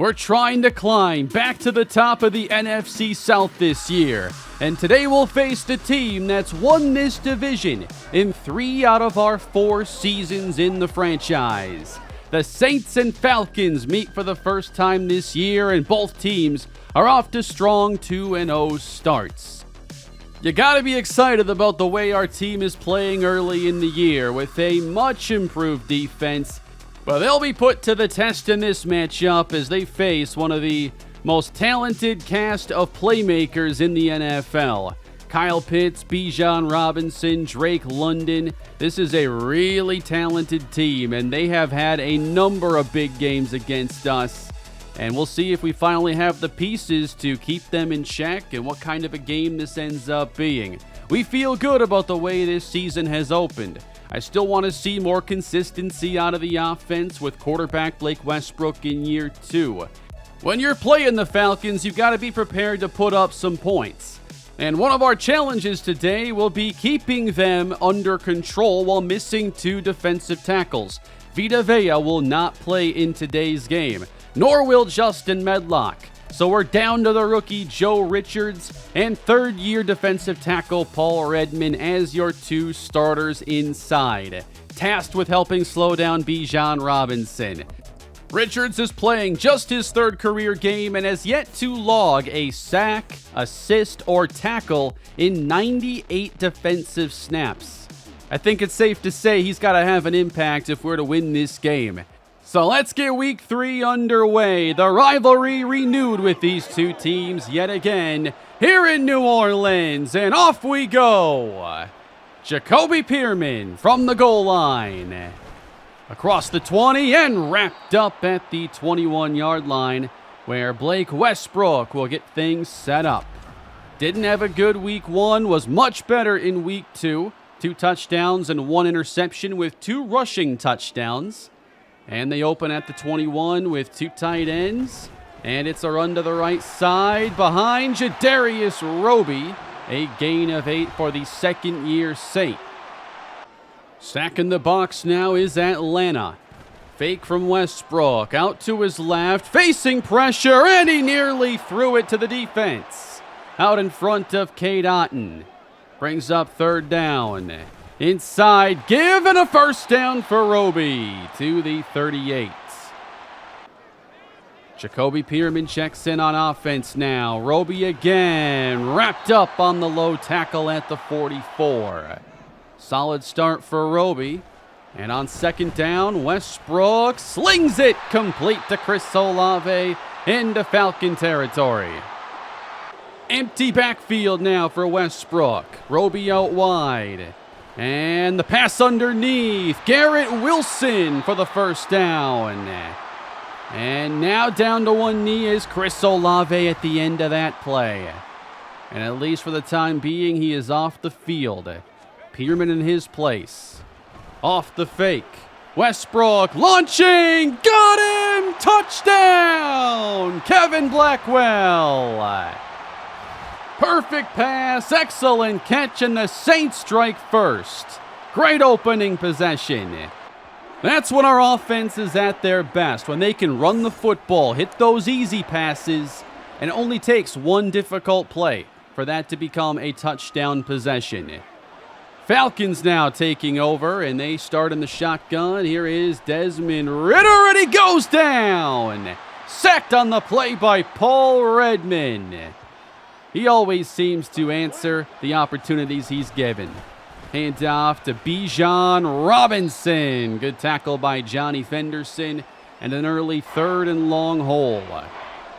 We're trying to climb back to the top of the NFC South this year, and today we'll face the team that's won this division in 3 out of our 4 seasons in the franchise. The Saints and Falcons meet for the first time this year, and both teams are off to strong 2-0 starts. You gotta be excited about the way our team is playing early in the year with a much improved defense. But they'll be put to the test in this matchup as they face one of the most talented cast of playmakers in the NFL. Kyle Pitts, Bijan Robinson, Drake London. This is a really talented team, and they have had a number of big games against us. And we'll see if we finally have the pieces to keep them in check and what kind of a game this ends up being. We feel good about the way this season has opened. I still want to see more consistency out of the offense with quarterback Blake Westbrook in year 2. When you're playing the Falcons, you've got to be prepared to put up some points. And one of our challenges today will be keeping them under control while missing 2 defensive tackles. Vita Vea will not play in today's game, nor will Justin Medlock. So we're down to the rookie Joe Richards and third-year defensive tackle Paul Redman as your 2 starters inside, tasked with helping slow down Bijan Robinson. Richards is playing just his 3rd career game and has yet to log a sack, assist, or tackle in 98 defensive snaps. I think it's safe to say he's got to have an impact if we're to win this game. So let's get week 3 underway. The rivalry renewed with these 2 teams yet again here in New Orleans. And off we go. Jacoby Pearman from the goal line. Across the 20 and wrapped up at the 21-yard line where Blake Westbrook will get things set up. Didn't have a good week 1, was much better in week 2. 2 touchdowns and 1 interception with 2 rushing touchdowns. And they open at the 21 with 2 tight ends. And it's a run to the right side behind Jadarius Roby. A gain of 8 for the 2nd-year Saint. Stacking the box now is Atlanta. Fake from Westbrook. Out to his left. Facing pressure. And he nearly threw it to the defense. Out in front of Cade Otton. Brings up 3rd down. Inside, give, and a first down for Roby to the 38. Jacoby Pearman checks in on offense now. Roby again, wrapped up on the low tackle at the 44. Solid start for Roby. And on 2nd down, Westbrook slings it complete to Chris Olave into Falcon territory. Empty backfield now for Westbrook. Roby out wide. And the pass underneath. Garrett Wilson for the first down. And now down to one knee is Chris Olave at the end of that play. And at least for the time being, he is off the field. Pearman in his place. Off the fake. Westbrook launching. Got him! Touchdown! Kevin Blackwell. Perfect pass, excellent catch, and the Saints strike first. Great opening possession. That's when our offense is at their best, when they can run the football, hit those easy passes, and it only takes 1 difficult play for that to become a touchdown possession. Falcons now taking over, and they start in the shotgun. Here is Desmond Ridder, and he goes down. Sacked on the play by Paul Redman. He always seems to answer the opportunities he's given. Hand off to Bijan Robinson. Good tackle by Johnny Fenderson. And an early 3rd and long hole.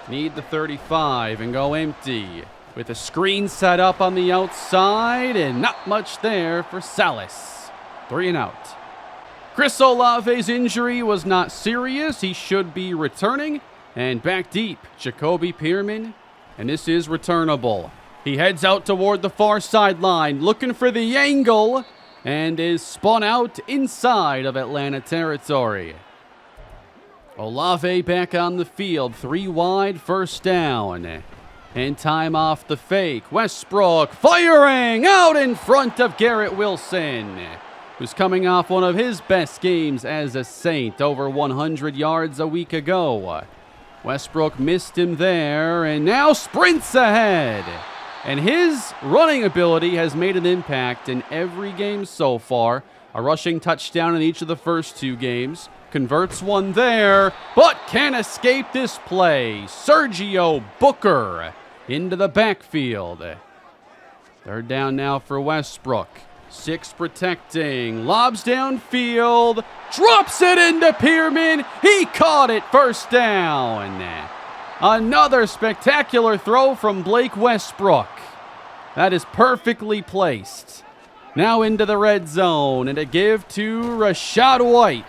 Need the 35 and go empty. With a screen set up on the outside and not much there for Salas. 3 and out. Chris Olave's injury was not serious. He should be returning. And back deep, Jacoby Pearman. And this is returnable. He heads out toward the far sideline, looking for the angle, and is spun out inside of Atlanta territory. Olave back on the field, 3 wide, first down. And time off the fake. Westbrook firing out in front of Garrett Wilson, who's coming off one of his best games as a Saint, over 100 yards a week ago. Westbrook missed him there, and now sprints ahead. And his running ability has made an impact in every game so far. A rushing touchdown in each of the first 2 games. Converts one there, but can't escape this play. Sergio Booker into the backfield. Third down now for Westbrook. 6 protecting, lobs downfield, drops it into Pearman. He caught it, first down. Another spectacular throw from Blake Westbrook. That is perfectly placed. Now into the red zone, and a give to Rachaad White.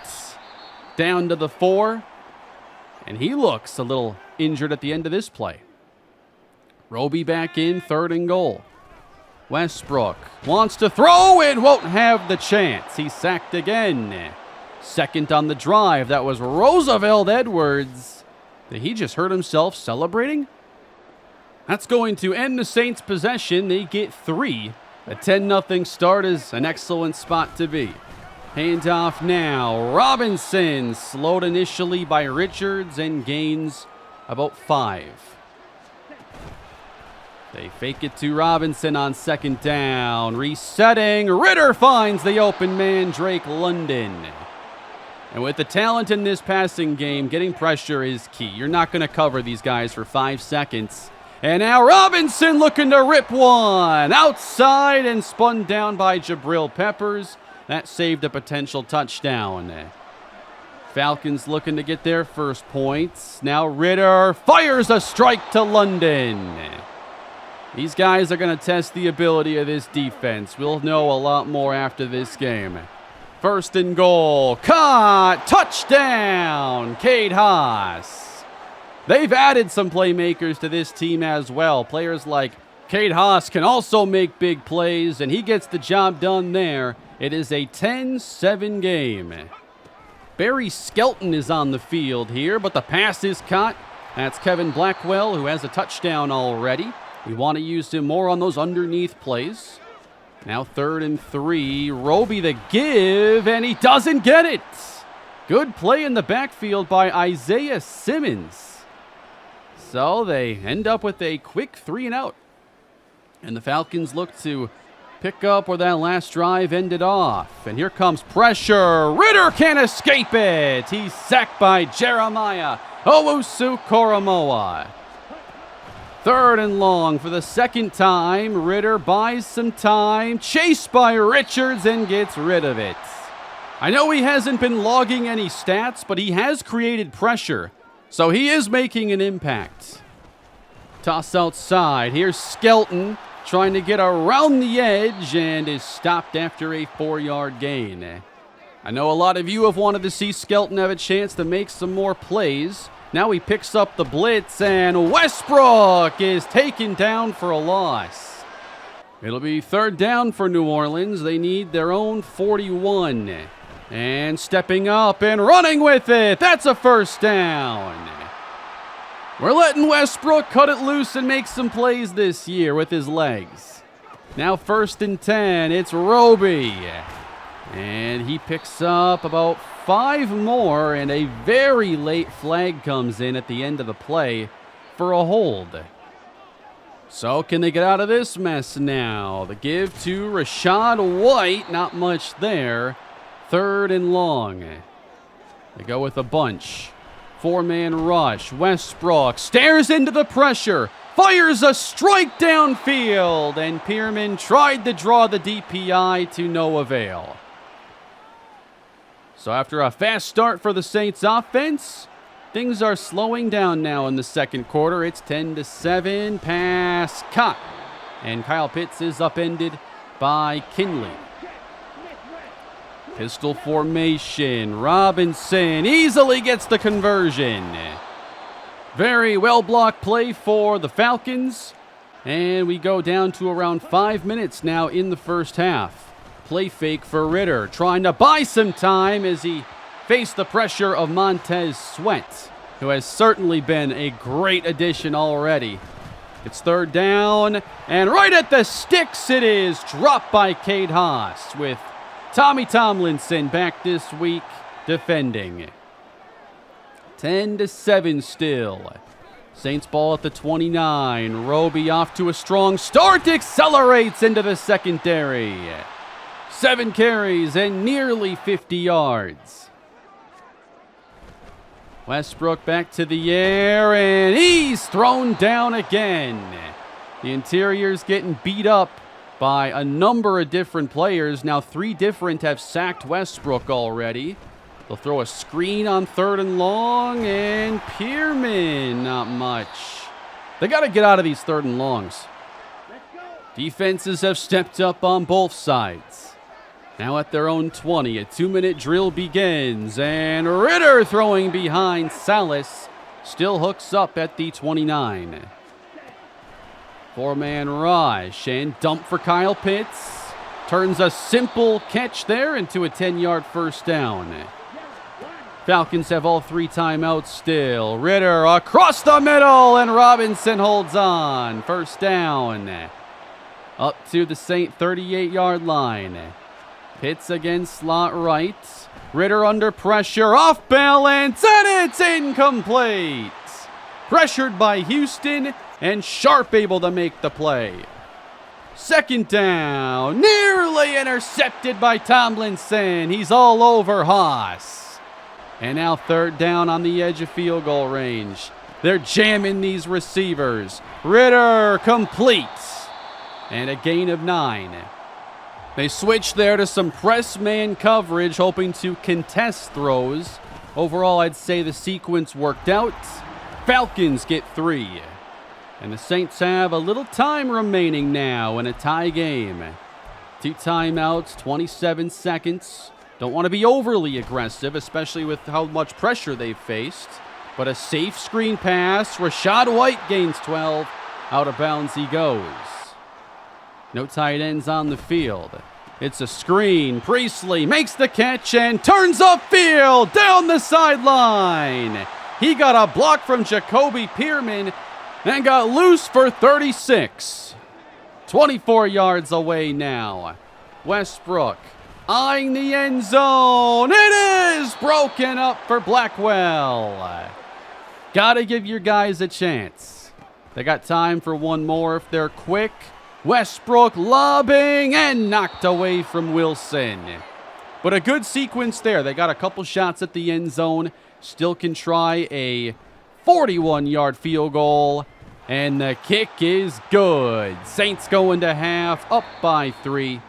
Down to the 4, and he looks a little injured at the end of this play. Roby back in, 3rd and goal. Westbrook wants to throw and won't have the chance. He's sacked again. 2nd on the drive. That was Roosevelt Edwards. Did he just hurt himself celebrating? That's going to end the Saints' possession. They get 3. A 10-0 start is an excellent spot to be. Handoff now. Robinson slowed initially by Richards and gains about 5. They fake it to Robinson on 2nd down. Resetting. Ritter finds the open man, Drake London. And with the talent in this passing game, getting pressure is key. You're not going to cover these guys for 5 seconds. And now Robinson looking to rip one. Outside and spun down by Jabril Peppers. That saved a potential touchdown. Falcons looking to get their first points. Now Ritter fires a strike to London. These guys are going to test the ability of this defense. We'll know a lot more after this game. 1st and goal. Caught. Touchdown. Cade Haas. They've added some playmakers to this team as well. Players like Cade Haas can also make big plays, and he gets the job done there. It is a 10-7 game. Barry Skelton is on the field here, but the pass is caught. That's Kevin Blackwell, who has a touchdown already. We want to use him more on those underneath plays. Now 3rd and 3. Roby the give, and he doesn't get it. Good play in the backfield by Isaiah Simmons. So they end up with a quick 3 and out. And the Falcons look to pick up where that last drive ended off. And here comes pressure. Ritter can't escape it. He's sacked by Jeremiah Owusu-Koramoah. 3rd and long for the 2nd time. Ritter buys some time. Chased by Richards and gets rid of it. I know he hasn't been logging any stats, but he has created pressure. So he is making an impact. Toss outside. Here's Skelton trying to get around the edge and is stopped after a 4-yard gain. I know a lot of you have wanted to see Skelton have a chance to make some more plays. Now he picks up the blitz, and Westbrook is taken down for a loss. It'll be 3rd down for New Orleans. They need their own 41. And stepping up and running with it. That's a 1st down. We're letting Westbrook cut it loose and make some plays this year with his legs. Now 1st and 10. It's Roby. And he picks up about 5 more, and a very late flag comes in at the end of the play for a hold. So can they get out of this mess now? The give to Rachaad White. Not much there. 3rd and long. They go with a bunch. 4-man rush. Westbrook stares into the pressure. Fires a strike downfield. And Pearman tried to draw the DPI to no avail. So after a fast start for the Saints offense, things are slowing down now in the 2nd quarter. It's 10-7. Pass caught. And Kyle Pitts is upended by Kinley. Pistol formation. Robinson easily gets the conversion. Very well-blocked play for the Falcons. And we go down to around 5 minutes now in the first half. Play fake for Ritter, trying to buy some time as he faced the pressure of Montez Sweat, who has certainly been a great addition already. It's 3rd down, and right at the sticks it is, dropped by Cade Haas, with Tommy Tomlinson back this week defending. 10-7 still. Saints ball at the 29. Roby off to a strong start, accelerates into the secondary. 7 carries and nearly 50 yards. Westbrook back to the air, and he's thrown down again. The interior's getting beat up by a number of different players. Now 3 different have sacked Westbrook already. They'll throw a screen on 3rd and long, and Pearman, not much. They got to get out of these 3rd and longs. Defenses have stepped up on both sides. Now at their own 20, a 2-minute drill begins, and Ritter throwing behind Salas, still hooks up at the 29. 4-man rush and dump for Kyle Pitts. Turns a simple catch there into a 10-yard first down. Falcons have all 3 timeouts still. Ritter across the middle, and Robinson holds on. First down. Up to the Saint 38-yard line. Pitts again, slot right. Ritter under pressure, off balance, and it's incomplete. Pressured by Houston, and Sharp able to make the play. Second down, nearly intercepted by Tomlinson. He's all over Haas. And now 3rd down on the edge of field goal range. They're jamming these receivers. Ritter complete. And a gain of 9. They switch there to some press man coverage, hoping to contest throws. Overall, I'd say the sequence worked out. Falcons get 3. And the Saints have a little time remaining now in a tie game. 2 timeouts, 27 seconds. Don't want to be overly aggressive, especially with how much pressure they've faced. But a safe screen pass. Rachaad White gains 12. Out of bounds he goes. No tight ends on the field. It's a screen. Priestley makes the catch and turns upfield down the sideline. He got a block from Jacoby Pearman and got loose for 36. 24 yards away now. Westbrook eyeing the end zone. It is broken up for Blackwell. Gotta give your guys a chance. They got time for one more if they're quick. Westbrook lobbing and knocked away from Wilson. But a good sequence there. They got a couple shots at the end zone. Still can try a 41-yard field goal. And the kick is good. Saints go into half, up by 3.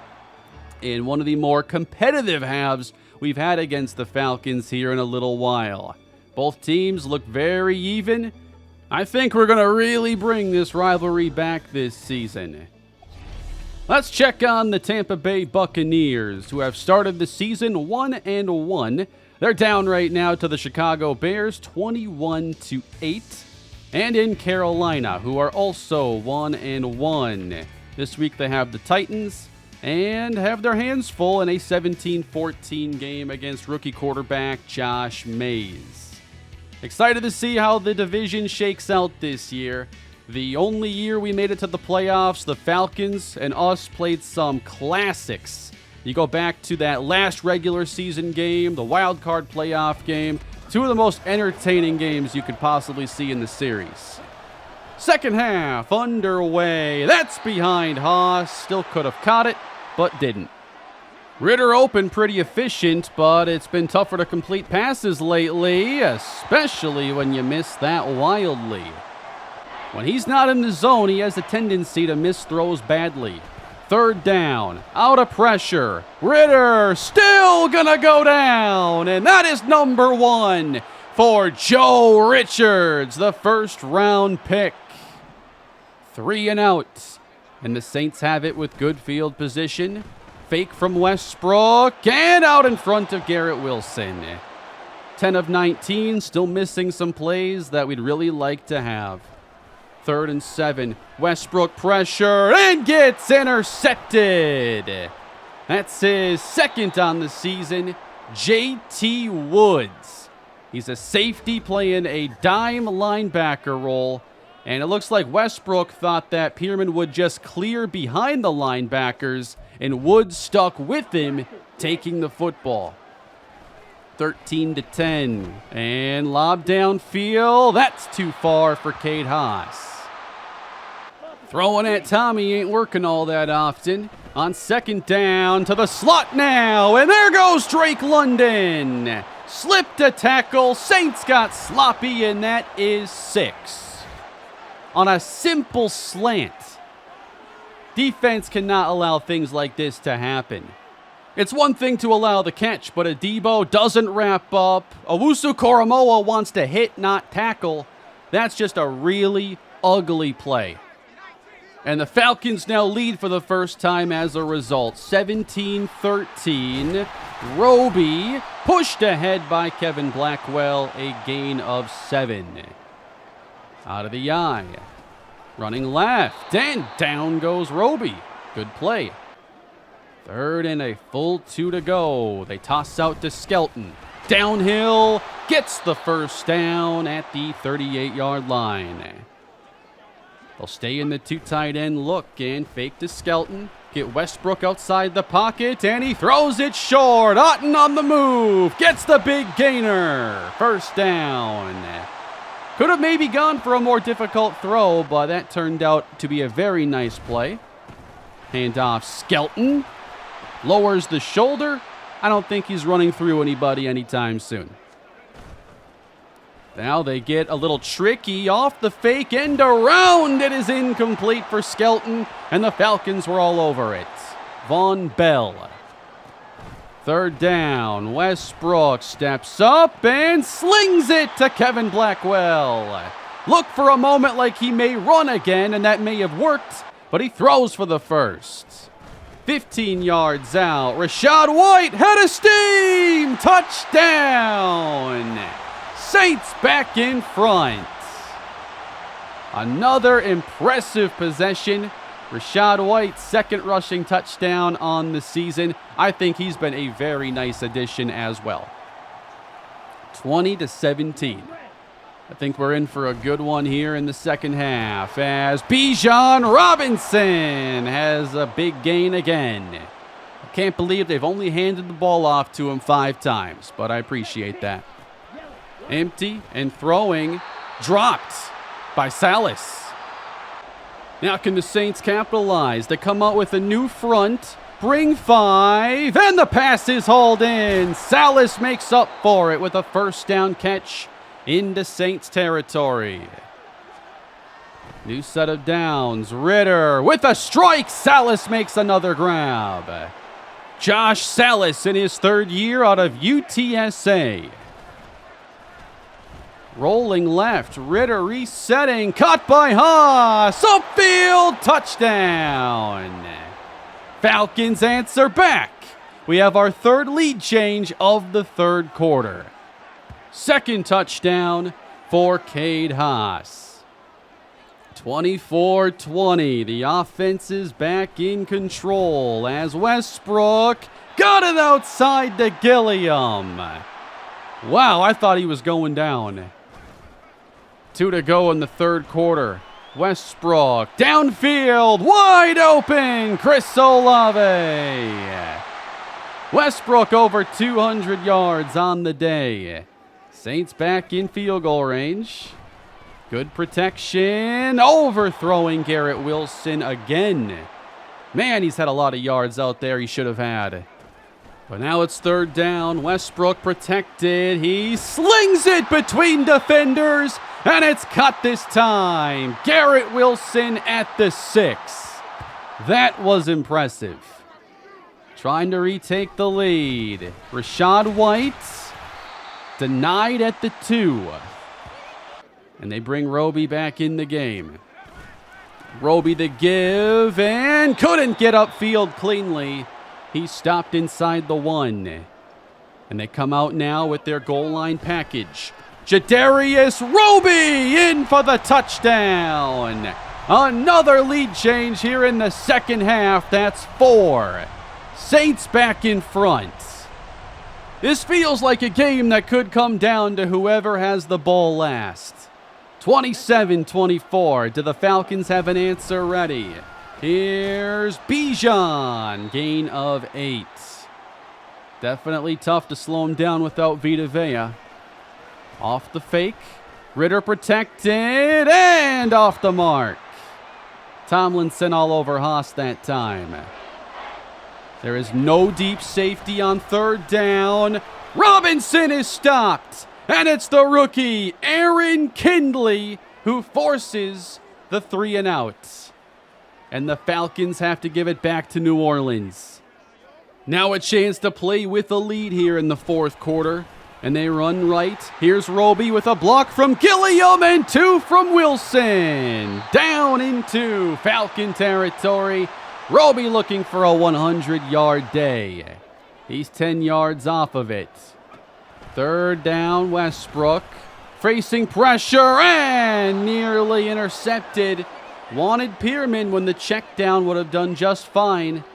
In one of the more competitive halves we've had against the Falcons here in a little while. Both teams look very even. I think we're going to really bring this rivalry back this season. Let's check on the Tampa Bay Buccaneers, who have started the season 1-1. They're down right now to the Chicago Bears, 21-8. And in Carolina, who are also 1-1. This week they have the Titans and have their hands full in a 17-14 game against rookie quarterback Josh Mays. Excited to see how the division shakes out this year. The only year we made it to the playoffs, the Falcons and us played some classics. You go back to that last regular season game, the wild card playoff game, 2 of the most entertaining games you could possibly see in the series. Second half underway. That's behind Haas. Still could have caught it, but didn't. Ritter open pretty efficient, but it's been tougher to complete passes lately, especially when you miss that wildly. When he's not in the zone, he has a tendency to miss throws badly. 3rd down, out of pressure. Ritter still gonna go down, and that is number 1 for Joe Richards, the 1st round pick. 3 and out, and the Saints have it with good field position. Fake from Westbrook, and out in front of Garrett Wilson. 10 of 19, still missing some plays that we'd really like to have. 3rd and 7. Westbrook pressure and gets intercepted. That's his 2nd on the season. J.T. Woods. He's a safety playing a dime linebacker role. And it looks like Westbrook thought that Pearman would just clear behind the linebackers, and Woods stuck with him, taking the football. 13-10. And lob downfield. That's too far for Cade Haas. Throwing at Tommy ain't working all that often. On second down to the slot now. And there goes Drake London. Slipped a tackle. Saints got sloppy, and that is 6. On a simple slant. Defense cannot allow things like this to happen. It's one thing to allow the catch, but Adebo doesn't wrap up. Owusu Koromoa wants to hit, not tackle. That's just a really ugly play. And the Falcons now lead for the first time as a result. 17-13. Roby pushed ahead by Kevin Blackwell. A gain of 7. Out of the eye. Running left. And down goes Roby. Good play. 3rd and a full 2 to go. They toss out to Skelton. Downhill. Gets the first down at the 38-yard line. They'll stay in the 2 tight end look and fake to Skelton. Get Westbrook outside the pocket, and he throws it short. Otten on the move. Gets the big gainer. First down. Could have maybe gone for a more difficult throw, but that turned out to be a very nice play. Handoff Skelton. Lowers the shoulder. I don't think he's running through anybody anytime soon. Now they get a little tricky off the fake end around. It is incomplete for Skelton, and the Falcons were all over it. Von Bell. 3rd down. Westbrook steps up and slings it to Kevin Blackwell. Looked for a moment like he may run again, and that may have worked, but he throws for the first. 15 yards out. Rashad White, head of steam. Touchdown. Saints back in front. Another impressive possession. Rashad White's 2nd rushing touchdown on the season. I think he's been a very nice addition as well. 20-17. I think we're in for a good one here in the second half as Bijan Robinson has a big gain again. I can't believe they've only handed the ball off to him 5 times, but I appreciate that. Empty and throwing. Dropped by Salas. Now can the Saints capitalize? They come out with a new front. Bring 5. And the pass is hauled in. Salas makes up for it with a first down catch into Saints territory. New set of downs. Ritter with a strike. Salas makes another grab. Josh Salas in his 3rd year out of UTSA. Rolling left, Ritter resetting, caught by Haas, upfield, touchdown. Falcons answer back. We have our 3rd lead change of the 3rd quarter. 2nd touchdown for Cade Haas. 24-20, the offense is back in control as Westbrook got it outside to Gilliam. Wow, I thought he was going down. 2 to go in the 3rd quarter. Westbrook, downfield, wide open, Chris Olave. Westbrook over 200 yards on the day. Saints back in field goal range. Good protection, overthrowing Garrett Wilson again. Man, he's had a lot of yards out there he should have had. But now it's 3rd down. Westbrook protected. He slings it between defenders, and it's cut this time. Garrett Wilson at the 6. That was impressive. Trying to retake the lead. Rashad White denied at the 2. And they bring Roby back in the game. Roby the give, and couldn't get upfield cleanly. He stopped inside the 1. And they come out now with their goal line package. Jadarius Roby in for the touchdown. Another lead change here in the second half. That's 4. Saints back in front. This feels like a game that could come down to whoever has the ball last. 27-24. Do the Falcons have an answer ready? Here's Bijan. Gain of 8. Definitely tough to slow him down without Vita Vea. Off the fake. Ritter protected and off the mark. Tomlinson all over Haas that time. There is no deep safety on third down. Robinson is stopped. And it's the rookie, Aaron Kindley, who forces the 3-and-out. And the Falcons have to give it back to New Orleans. Now a chance to play with a lead here in the fourth quarter. And they run right. Here's Roby with a block from Gilliam and 2 from Wilson. Down into Falcon territory. Roby looking for a 100-yard day. He's 10 yards off of it. Third down, Westbrook. Facing pressure and nearly intercepted. Wanted Pierman when the check down would have done just fine.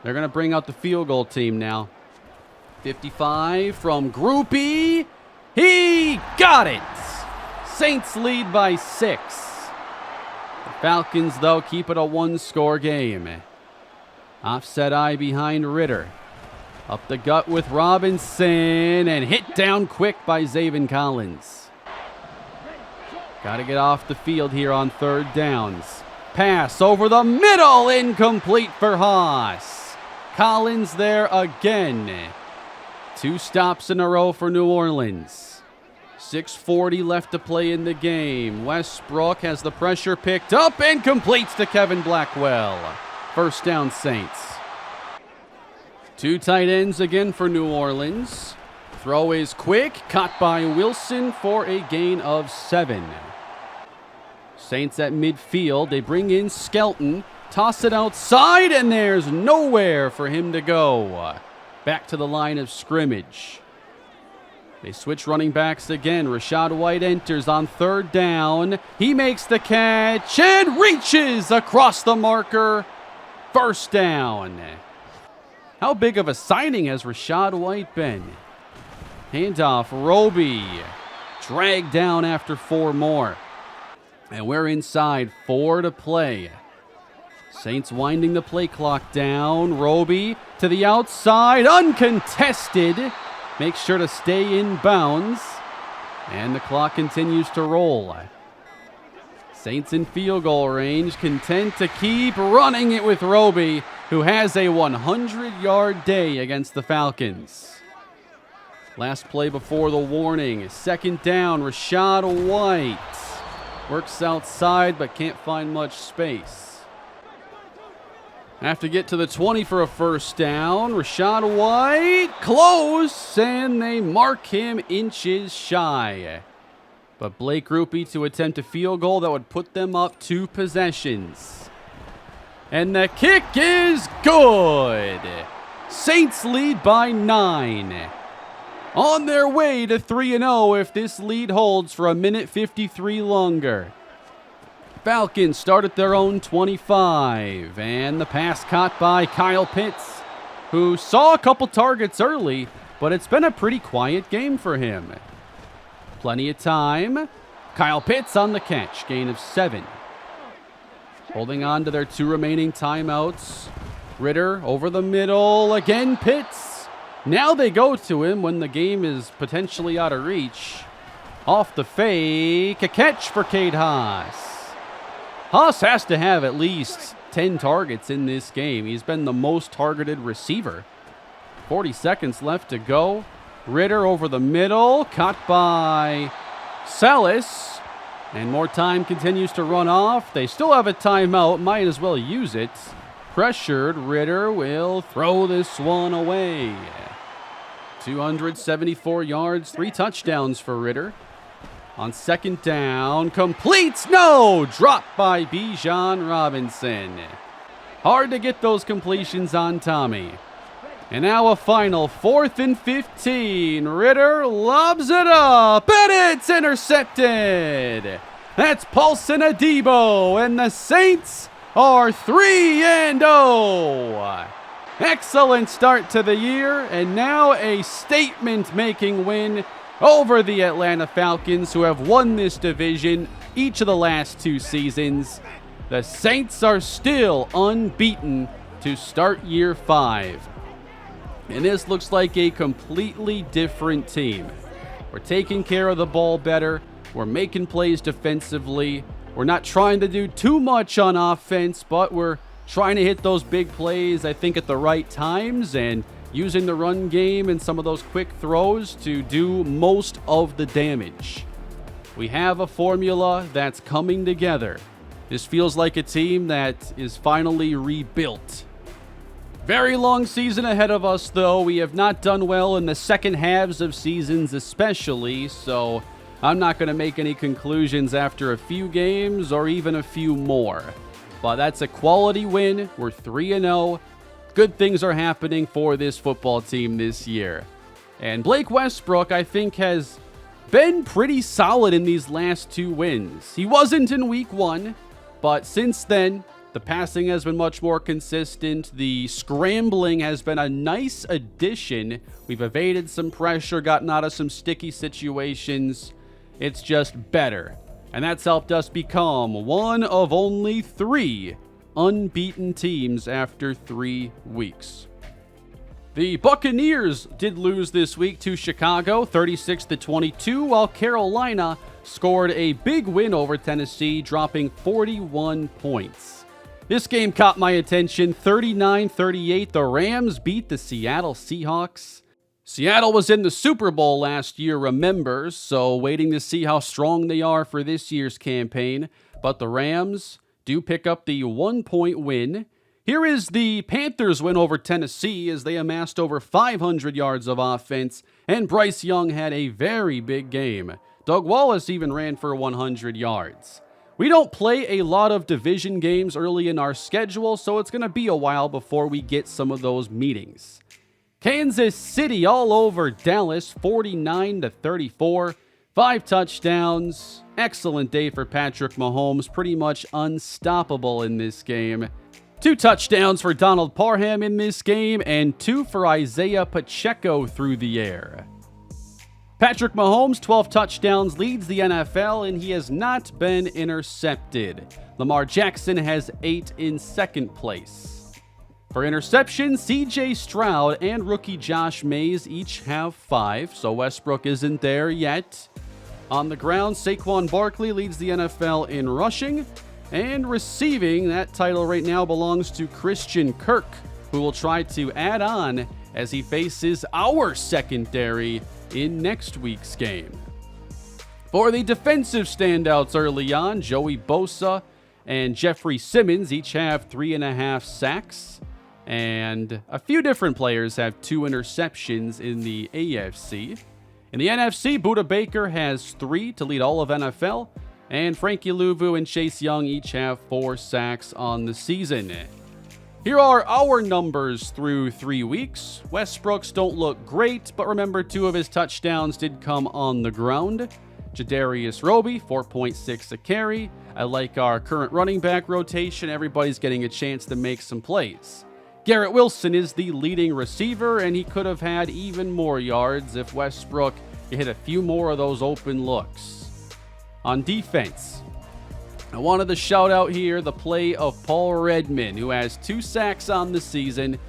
They're going to bring out the field goal team now. 55 from Groupie. He got it. Saints lead by 6. The Falcons, though, keep it a one-score game. Offset eye behind Ritter. Up the gut with Robinson and hit down quick by Zaven Collins. Got to get off the field here on third downs. Pass over the middle, incomplete for Haas. Collins there again. 2 stops in a row for New Orleans. 6:40 left to play in the game. Westbrook has the pressure picked up and completes to Kevin Blackwell. First down, Saints. 2 tight ends again for New Orleans. Throw is quick, caught by Wilson for a gain of 7. Saints at midfield. They bring in Skelton, toss it outside, and there's nowhere for him to go. Back to the line of scrimmage. They switch running backs again. Rashad White enters on third down. He makes the catch and reaches across the marker. First down. How big of a signing has Rashad White been? Handoff, Roby. Dragged down after 4 more. And we're inside, 4 to play. Saints winding the play clock down. Roby to the outside, uncontested. Makes sure to stay in bounds. And the clock continues to roll. Saints in field goal range, content to keep running it with Roby, who has a 100-yard day against the Falcons. Last play before the warning. Second down, Rashad White. Works outside but can't find much space. Have to get to the 20 for a first down. Rashad White, close, and they mark him inches shy. But Blake Groupie to attempt a field goal that would put them up 2 possessions. And the kick is good. Saints lead by 9. On their way to 3-0 if this lead holds for 1:53 longer. Falcons start at their own 25. And the pass caught by Kyle Pitts, who saw a couple targets early, but it's been a pretty quiet game for him. Plenty of time. Kyle Pitts on the catch. Gain of 7. Holding on to their 2 remaining timeouts. Ritter over the middle. Again, Pitts. Now they go to him when the game is potentially out of reach. Off the fake. A catch for Cade Haas. Haas has to have at least 10 targets in this game. He's been the most targeted receiver. 40 seconds left to go. Ritter over the middle. Caught by Salas. And more time continues to run off. They still have a timeout. Might as well use it. Pressured. Ritter will throw this one away. 274 yards, 3 touchdowns for Ritter. On second down, completes, no! Dropped by Bijan Robinson. Hard to get those completions on Tommy. And now a final 4th and 15. Ritter lobs it up, and it's intercepted. That's Paulson Adebo, and the Saints are 3-0. Excellent start to the year, and now a statement-making win over the Atlanta Falcons, who have won this division each of the last 2 seasons. The Saints are still unbeaten to start year 5. And this looks like a completely different team. We're taking care of the ball better. We're making plays defensively. We're not trying to do too much on offense, but we're trying to hit those big plays, I think, at the right times and using the run game and some of those quick throws to do most of the damage. We have a formula that's coming together. This feels like a team that is finally rebuilt. Very long season ahead of us, though. We have not done well in the second halves of seasons especially, so I'm not going to make any conclusions after a few games or even a few more. But that's a quality win. We're 3-0. Good things are happening for this football team this year. And Blake Westbrook, I think, has been pretty solid in these last 2 wins. He wasn't in week 1, but since then, the passing has been much more consistent. The scrambling has been a nice addition. We've evaded some pressure, gotten out of some sticky situations. It's just better. And that's helped us become one of only 3 unbeaten teams after 3 weeks. The Buccaneers did lose this week to Chicago, 36-22, while Carolina scored a big win over Tennessee, dropping 41 points. This game caught my attention, 39-38. The Rams beat the Seattle Seahawks. Seattle was in the Super Bowl last year, remember, so waiting to see how strong they are for this year's campaign. But the Rams do pick up the 1-point win. Here is the Panthers' win over Tennessee as they amassed over 500 yards of offense, and Bryce Young had a very big game. Doug Wallace even ran for 100 yards. We don't play a lot of division games early in our schedule, so it's going to be a while before we get some of those meetings. Kansas City all over Dallas, 49-34. 5 touchdowns. Excellent day for Patrick Mahomes, pretty much unstoppable in this game. 2 touchdowns for Donald Parham in this game, and 2 for Isaiah Pacheco through the air. Patrick Mahomes, 12 touchdowns, leads the NFL, and he has not been intercepted. Lamar Jackson has 8 in second place. For interceptions, CJ Stroud and rookie Josh Mays each have 5, so Westbrook isn't there yet. On the ground, Saquon Barkley leads the NFL in rushing, and receiving, that title right now belongs to Christian Kirk, who will try to add on as he faces our secondary in next week's game. For the defensive standouts early on, Joey Bosa and Jeffrey Simmons each have 3.5 sacks, and a few different players have 2 interceptions in the AFC. In the NFC, Budda Baker has 3 to lead all of NFL, and Frankie Louvu and Chase Young each have 4 sacks on the season. Here are our numbers through 3 weeks. Westbrook's don't look great, but remember 2 of his touchdowns did come on the ground. Jadarius Roby, 4.6 a carry. I like our current running back rotation. Everybody's getting a chance to make some plays. Garrett Wilson is the leading receiver, and he could have had even more yards if Westbrook hit a few more of those open looks. On defense, I wanted to shout out here the play of Paul Redman, who has 2 sacks on the season.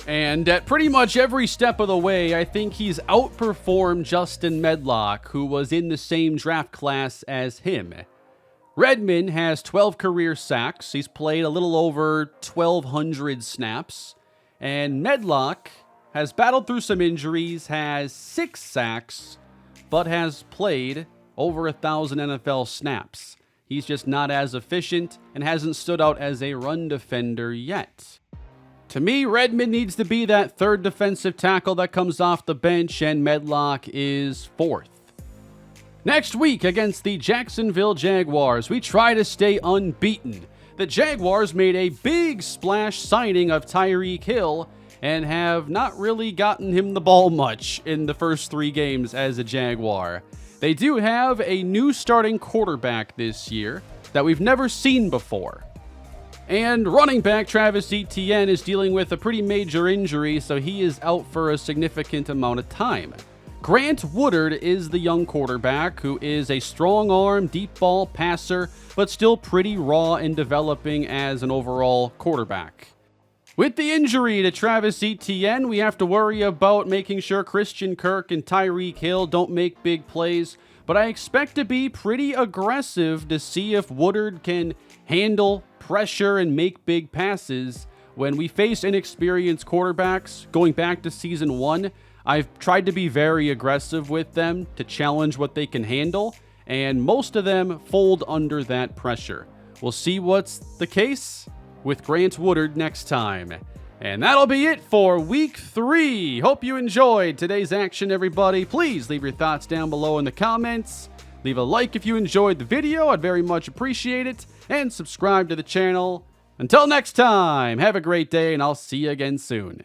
And at pretty much every step of the way, I think he's outperformed Justin Medlock, who was in the same draft class as him. Redman has 12 career sacks. He's played a little over 1,200 snaps. And Medlock has battled through some injuries, has 6 sacks, but has played over 1,000 NFL snaps. He's just not as efficient and hasn't stood out as a run defender yet. To me, Redman needs to be that 3rd defensive tackle that comes off the bench, and Medlock is 4th. Next week against the Jacksonville Jaguars, we try to stay unbeaten. The Jaguars made a big splash signing of Tyreek Hill and have not really gotten him the ball much in the first 3 games as a Jaguar. They do have a new starting quarterback this year that we've never seen before. And running back Travis Etienne is dealing with a pretty major injury, so he is out for a significant amount of time. Grant Woodard is the young quarterback who is a strong arm, deep ball passer, but still pretty raw and developing as an overall quarterback. With the injury to Travis Etienne, we have to worry about making sure Christian Kirk and Tyreek Hill don't make big plays, but I expect to be pretty aggressive to see if Woodard can handle pressure and make big passes. When we face inexperienced quarterbacks, going back to season 1, I've tried to be very aggressive with them to challenge what they can handle, and most of them fold under that pressure. We'll see what's the case with Grant Woodard next time. And that'll be it for week 3. Hope you enjoyed today's action, everybody. Please leave your thoughts down below in the comments. Leave a like if you enjoyed the video. I'd very much appreciate it. And subscribe to the channel. Until next time, have a great day, and I'll see you again soon.